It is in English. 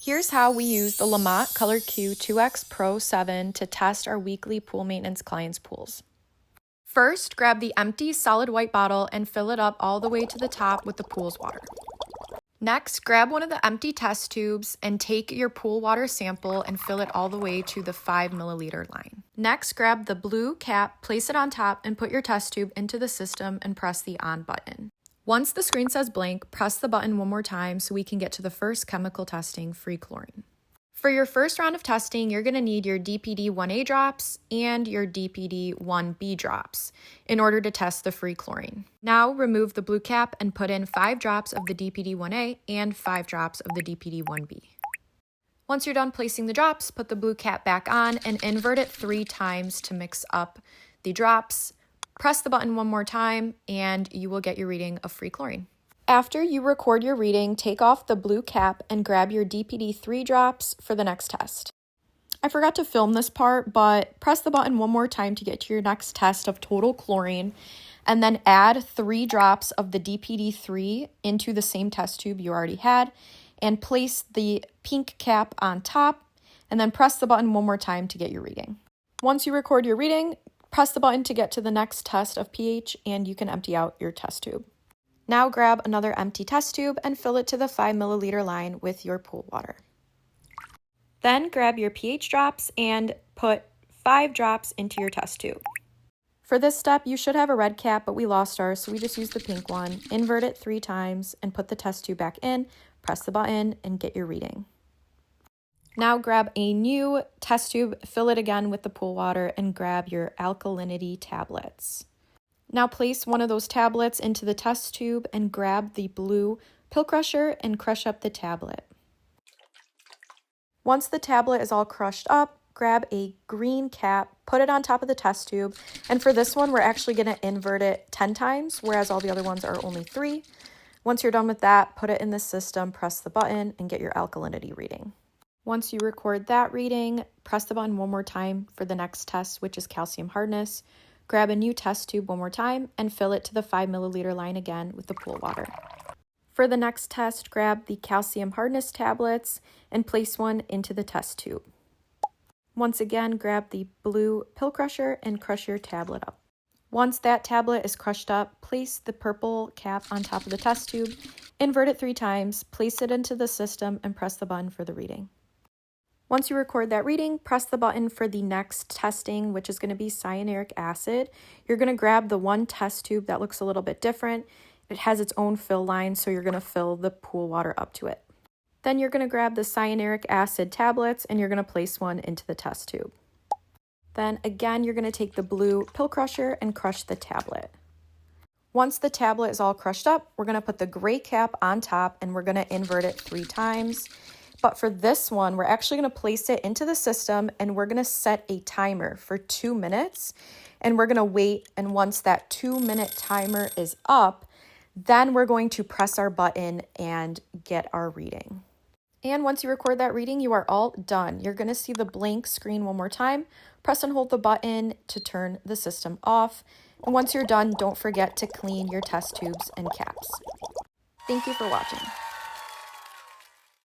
Here's how we use the Lamotte ColorQ 2X Pro 7 to test our weekly pool maintenance clients' pools. First, grab the empty solid white bottle and fill it up all the way to the top with the pool's water. Next, grab one of the empty test tubes and take your pool water sample and fill it all the way to the 5 milliliter line. Next, grab the blue cap, place it on top, and put your test tube into the system and press the on button. Once the screen says blank, press the button one more time so we can get to the first chemical testing, free chlorine. For your first round of testing, you're going to need your DPD-1A drops and your DPD-1B drops in order to test the free chlorine. Now remove the blue cap and put in 5 drops of the DPD-1A and 5 drops of the DPD-1B. Once you're done placing the drops, put the blue cap back on and invert it 3 times to mix up the drops. Press the button one more time and you will get your reading of free chlorine. After you record your reading, take off the blue cap and grab your DPD-3 drops for the next test. I forgot to film this part, but press the button one more time to get to your next test of total chlorine, and then add 3 drops of the DPD-3 into the same test tube you already had, and place the pink cap on top, and then press the button one more time to get your reading. Once you record your reading, press the button to get to the next test of pH, and you can empty out your test tube. Now grab another empty test tube and fill it to the 5 milliliter line with your pool water. Then grab your pH drops and put 5 drops into your test tube. For this step, you should have a red cap, but we lost ours, so we just used the pink one. Invert it 3 times and put the test tube back in, press the button, and get your reading. Now grab a new test tube, fill it again with the pool water, and grab your alkalinity tablets. Now place one of those tablets into the test tube and grab the blue pill crusher and crush up the tablet. Once the tablet is all crushed up, grab a green cap, put it on top of the test tube, and for this one we're actually going to invert it 10 times, whereas all the other ones are only 3. Once you're done with that, put it in the system, press the button, and get your alkalinity reading. Once you record that reading, press the button one more time for the next test, which is calcium hardness. Grab a new test tube one more time and fill it to the 5 milliliter line again with the pool water. For the next test, grab the calcium hardness tablets and place one into the test tube. Once again, grab the blue pill crusher and crush your tablet up. Once that tablet is crushed up, place the purple cap on top of the test tube, invert it 3 times, place it into the system, and press the button for the reading. Once you record that reading, press the button for the next testing, which is going to be cyanuric acid. You're going to grab the one test tube that looks a little bit different. It has its own fill line, so you're going to fill the pool water up to it. Then you're going to grab the cyanuric acid tablets and you're going to place one into the test tube. Then again, you're going to take the blue pill crusher and crush the tablet. Once the tablet is all crushed up, we're going to put the gray cap on top and we're going to invert it 3 times. But for this one, we're actually going to place it into the system and we're going to set a timer for 2 minutes. And we're going to wait, and once that 2-minute timer is up, then we're going to press our button and get our reading. And once you record that reading, you are all done. You're going to see the blank screen one more time. Press and hold the button to turn the system off. And once you're done, don't forget to clean your test tubes and caps. Thank you for watching.